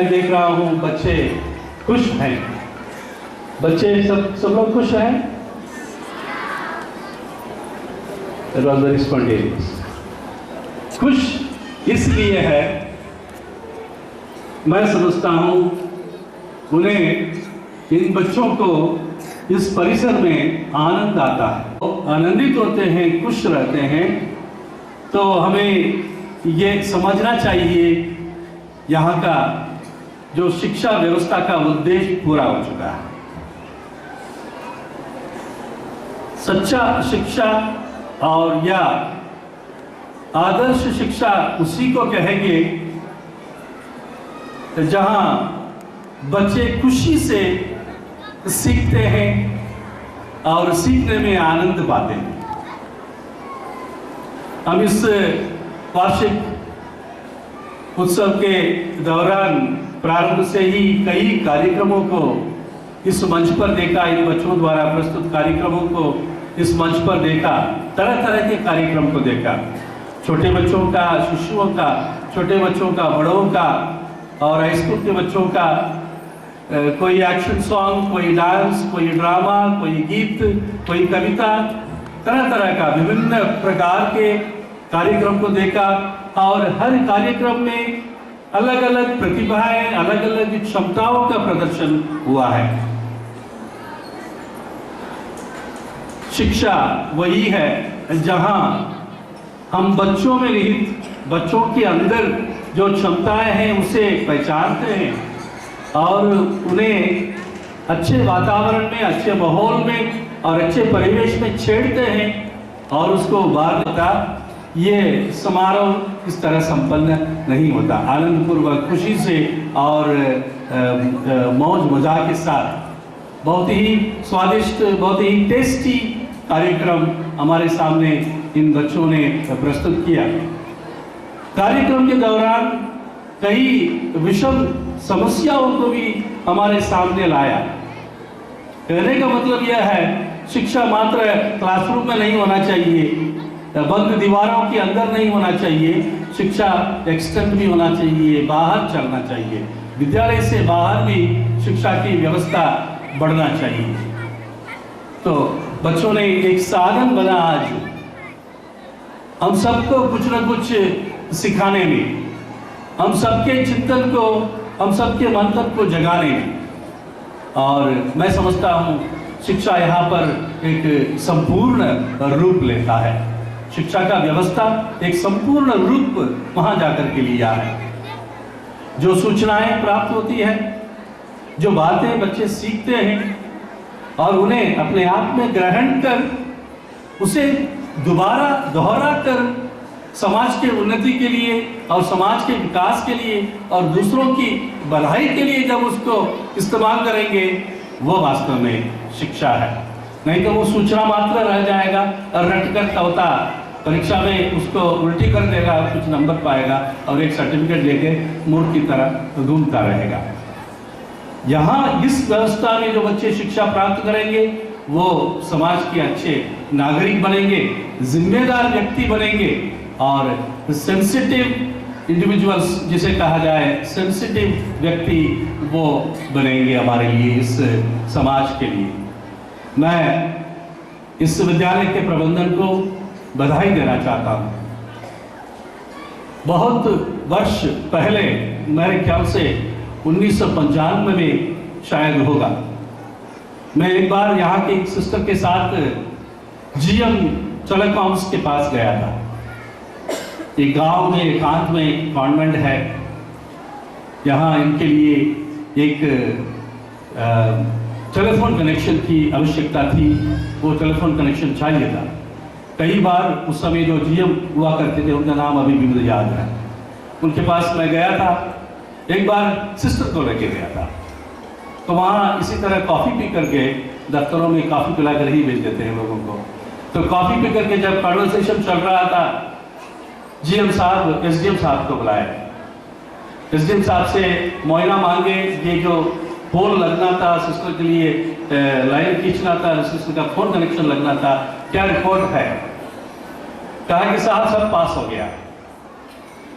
देख रहा हूँ बच्चे खुश हैं। बच्चे सब लोग खुश हैं। It was very spontaneous. खुश इसलिए है, मैं समझता हूँ उन्हें, इन बच्चों को इस परिसर में आनंद आता है, आनंदित होते हैं, खुश रहते हैं। तो हमें ये समझना चाहिए यहाँ का जो शिक्षा व्यवस्था का उद्देश्य पूरा हो चुका है। सच्चा शिक्षा और या आदर्श शिक्षा उसी को कहेंगे जहां बच्चे खुशी से सीखते हैं और सीखने में आनंद पाते हैं। हम इस वार्षिक उत्सव के दौरान प्रारंभ से ही कई कार्यक्रमों को इस मंच पर देखा, इन बच्चों द्वारा प्रस्तुत कार्यक्रमों को इस मंच पर देखा, तरह तरह के कार्यक्रम को देखा, छोटे बच्चों का, शिशुओं का, छोटे बच्चों का, बड़ों का और हाई स्कूल के बच्चों का। कोई एक्शन सॉन्ग, कोई डांस, कोई ड्रामा, कोई गीत, कोई कविता, तरह तरह का विभिन्न प्रकार के कार्यक्रम को देखा। और हर कार्यक्रम में अलग अलग प्रतिभाएं, अलग अलग क्षमताओं का प्रदर्शन हुआ है। शिक्षा वही है जहां हम बच्चों में निहित, बच्चों के अंदर जो क्षमताएं हैं उसे पहचानते हैं और उन्हें अच्छे वातावरण में, अच्छे माहौल में और अच्छे परिवेश में छेड़ते हैं और उसको उभारने का ये समारोह इस तरह संपन्न नहीं होता। आनंदपूर्वक, खुशी से और मौज मजाक के साथ बहुत ही स्वादिष्ट, बहुत ही टेस्टी कार्यक्रम हमारे सामने इन बच्चों ने प्रस्तुत किया। कार्यक्रम के दौरान कई विषम समस्याओं को भी हमारे सामने लाया। कहने का मतलब यह है, शिक्षा मात्र क्लासरूम में नहीं होना चाहिए, बंद दीवारों के अंदर नहीं होना चाहिए। शिक्षा एक्सटेंड भी होना चाहिए, बाहर चलना चाहिए। विद्यालय से बाहर भी शिक्षा की व्यवस्था बढ़ना चाहिए। तो बच्चों ने एक साधन बना आज हम सबको कुछ न कुछ सिखाने में, हम सबके चिंतन को, हम सबके मंथन को जगाने में। और मैं समझता हूँ शिक्षा यहाँ पर एक संपूर्ण रूप लेता है। शिक्षा का व्यवस्था एक संपूर्ण रूप वहां जाकर के लिया है। जो सूचनाएं प्राप्त होती है, जो बातें बच्चे सीखते हैं और उन्हें अपने आप में ग्रहण कर उसे दोबारा दोहरा कर समाज के उन्नति के लिए और समाज के विकास के लिए और दूसरों की भलाई के लिए जब उसको इस्तेमाल करेंगे, वो वास्तव में शिक्षा है। नहीं तो वो सूचना मात्र रह जाएगा और रटकर तोता परीक्षा में उसको उल्टी कर देगा, कुछ नंबर पाएगा और एक सर्टिफिकेट लेके मूर्ख की तरह घूमता रहेगा। यहाँ इस व्यवस्था में जो बच्चे शिक्षा प्राप्त करेंगे वो समाज के अच्छे नागरिक बनेंगे, जिम्मेदार व्यक्ति बनेंगे और सेंसिटिव इंडिविजुअल्स जिसे कहा जाए, सेंसिटिव व्यक्ति वो बनेंगे हमारे लिए, इस समाज के लिए। मैं इस विद्यालय के प्रबंधन को बधाई देना चाहता हूँ। बहुत वर्ष पहले, मेरे ख्याल से 1995 में शायद होगा, मैं एक बार यहाँ के एक सिस्टर के साथ जीएम टेलीकॉम्स के पास गया था। एक गांव में एकांत में कॉन्वेंट है, यहाँ इनके लिए एक टेलीफोन कनेक्शन की आवश्यकता थी। वो टेलीफोन कनेक्शन चाहिए था। कई बार उस समय जो जीएम हुआ करते थे, उनका नाम अभी भी मुझे याद है, उनके पास मैं गया था। एक बार सिस्टर को लेके गया था, तो वहाँ इसी तरह कॉफ़ी पी करके, दफ्तरों में कॉफ़ी पिला कर ही भेज देते हैं लोगों को। तो कॉफ़ी पी करके जब कन्वर्सेशन चल रहा था, जीएम साहब एसडीएम साहब को बुलाया। एसडीएम साहब से मुआयना मांगे, ये जो पोल लगना था सिस्टर के लिए, लाइन खींचना था, सिस्टर का फोन कनेक्शन लगना था, क्या रिपोर्ट है? कहा कि साहब सब पास हो गया,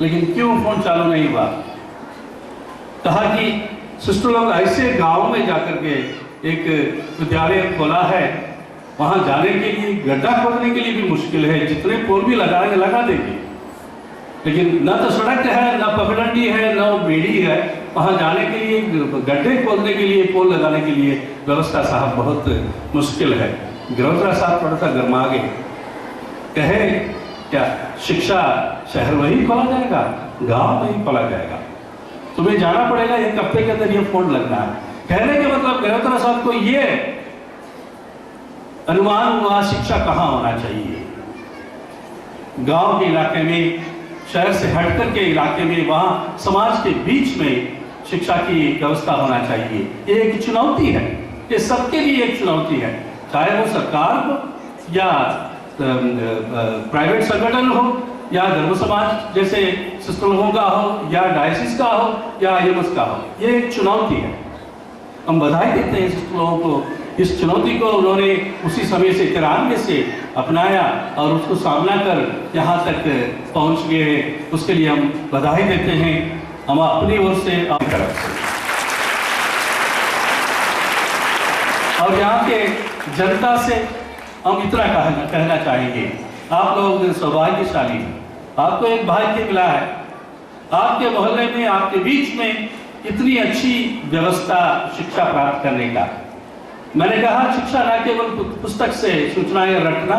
लेकिन क्यों फोन चालू नहीं हुआ? कहा कि सिस्टर लोग ऐसे गांव में जाकर के एक विद्यालय खोला है, वहां जाने के लिए गड्ढा खोदने के लिए भी मुश्किल है, जितने पोल भी लगाएंगे लगा देंगे, लेकिन न तो सड़क है, न पगडंडी है, न बेड़ी है, वहां जाने के लिए गड्ढे खोदने के लिए, पोल लगाने के लिए व्यवस्था साहब बहुत मुश्किल है। गिरोधरा साहब थोड़ा सा गरमा गए, कहे क्या शिक्षा शहर में ही खोला जाएगा, गांव में ही खोला जाएगा, तुम्हें जाना पड़ेगा, एक हफ्ते के अंदर ये पोल लगना है। कहने के मतलब गिरोधरा साहब को ये अनुमान हुआ शिक्षा कहाँ होना चाहिए, गांव के इलाके में, शहर से हटकर के इलाके में, वहां समाज के बीच में शिक्षा की व्यवस्था होना चाहिए। ये एक चुनौती है, ये सबके लिए एक चुनौती है, चाहे वो सरकार हो या प्राइवेट संगठन हो या धर्म समाज जैसे सिस्टर लोगों का हो या डायसिस का हो या आईएमएस का हो, ये एक चुनौती है। हम बधाई देते हैं सिस्टर लोगों को, इस चुनौती को उन्होंने उसी समय से 93 से अपनाया और उसको सामना कर यहाँ तक पहुँच गए, उसके लिए हम बधाई देते हैं, हम अपनी ओर से अपनी तरफ से। और यहाँ के जनता से हम इतना कहना चाहेंगे, आप लोग सौभाग्यशाली हैं, आपको एक भाग्य मिला है, आपके मोहल्ले में, आपके बीच में इतनी अच्छी व्यवस्था शिक्षा प्राप्त करने का। मैंने कहा शिक्षा न केवल पुस्तक से सूचनाएं रखना,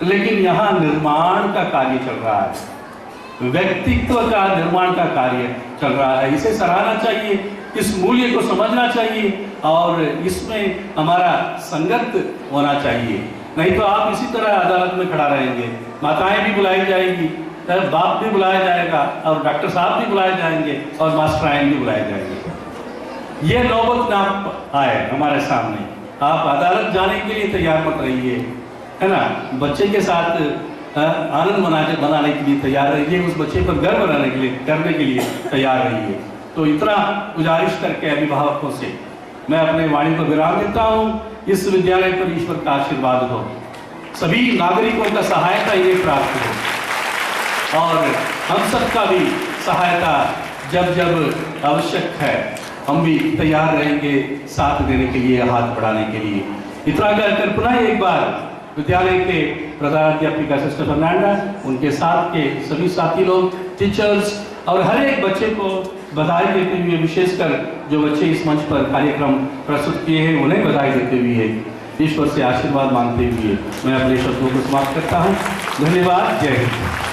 लेकिन यहाँ निर्माण का कार्य चल रहा है, व्यक्तित्व का निर्माण का कार्य चल रहा है, इसे सराहना चाहिए, इस मूल्य को समझना चाहिए और इसमें हमारा संगत होना चाहिए। नहीं तो आप इसी तरह अदालत में खड़ा रहेंगे, माताएं भी बुलाई जाएंगी, बाप भी बुलाया जाएगा और डॉक्टर साहब भी बुलाए जाएंगे और मास्टराइन भी बुलाए जाएंगे। ये नौबत ना आए हमारे सामने, आप अदालत जाने के लिए तैयार मत रहिए, है ना, बच्चे के साथ आनंद बनाने के लिए तैयार रहिए, उस बच्चे पर गर्व करने के लिए तैयार रहिए। तो इतना गुजारिश करके अभिभावकों से मैं अपने वाणी को विराम देता हूँ। इस विद्यालय पर ईश्वर का आशीर्वाद हो, सभी नागरिकों का सहायता इन्हें प्राप्त हो और हम सबका भी सहायता जब जब आवश्यक है हम भी तैयार रहेंगे साथ देने के लिए, हाथ बढ़ाने के लिए। इतना कहकर पुनः एक बार विद्यालय के प्रधानाध्यापिका सिस्टर फर्नांडा, उनके साथ के सभी साथी लोग, टीचर्स और हर एक बच्चे को बधाई देते हुए, विशेषकर जो बच्चे इस मंच पर कार्यक्रम प्रस्तुत किए हैं उन्हें बधाई देते हुए, ईश्वर से आशीर्वाद मांगते हुए मैं अपने शब्दों को समाप्त करता हूँ। धन्यवाद, जय हिंद।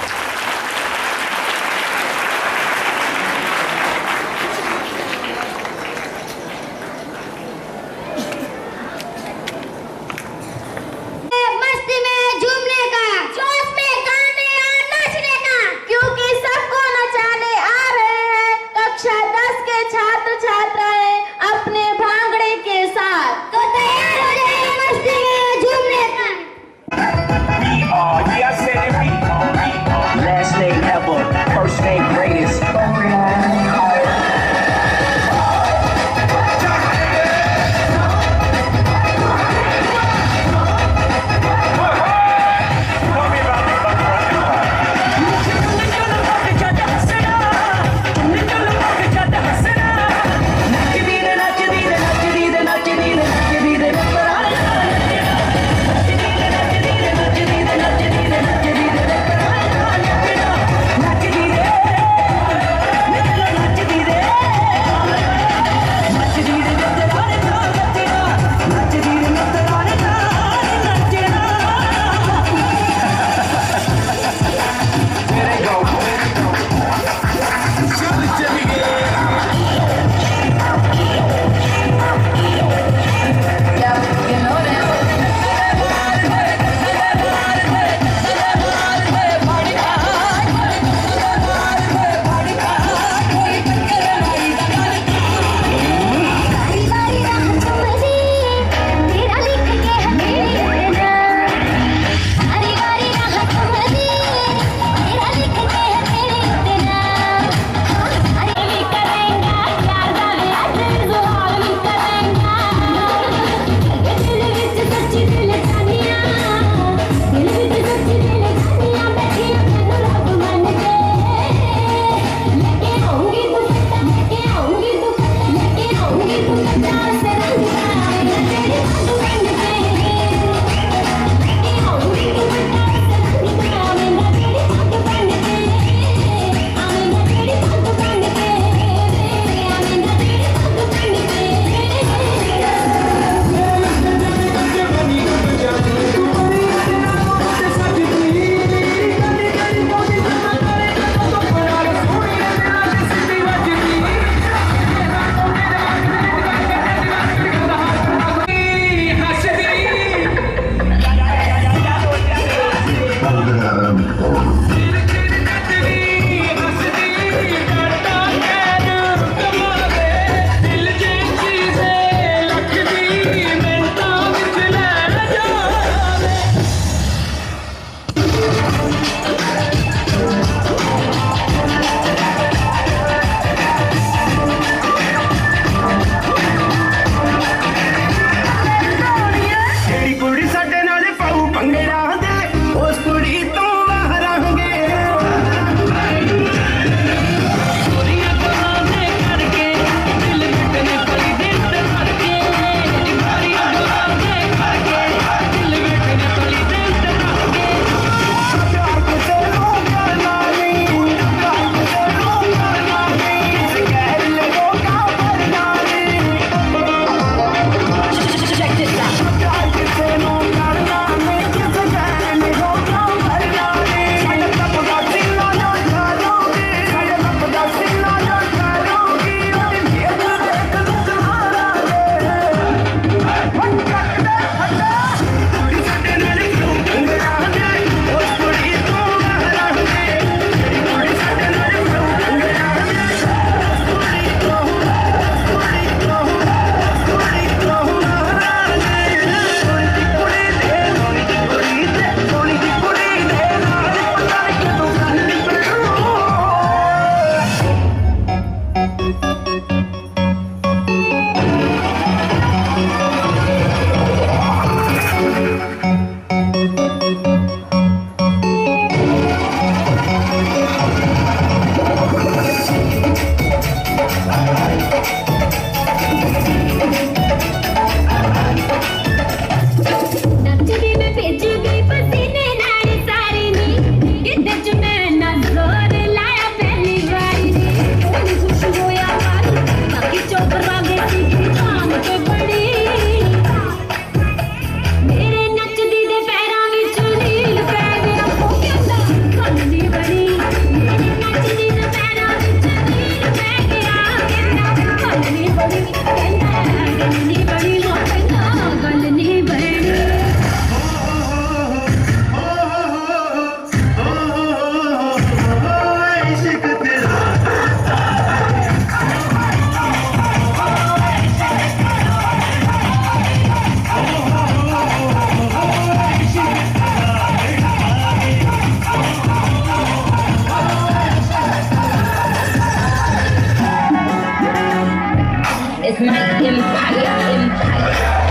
नचदी में भीज गई पसीने नाल सारी नी किते च मैं ना जोर लाया पहली बारी नी कोई खुश होया मारी बाकी चोपरा गई सी काम पे बड़ी मेरे नचदी दे पैरां विच नील पै गया ओ कहंदा गल नी बनी मेरे नचदी दे पैरां विच नील पै गया कहंदा गल नी बनी कहंदा गल नी बनी हो कहंदा गल नी बनी It's my empire, empire.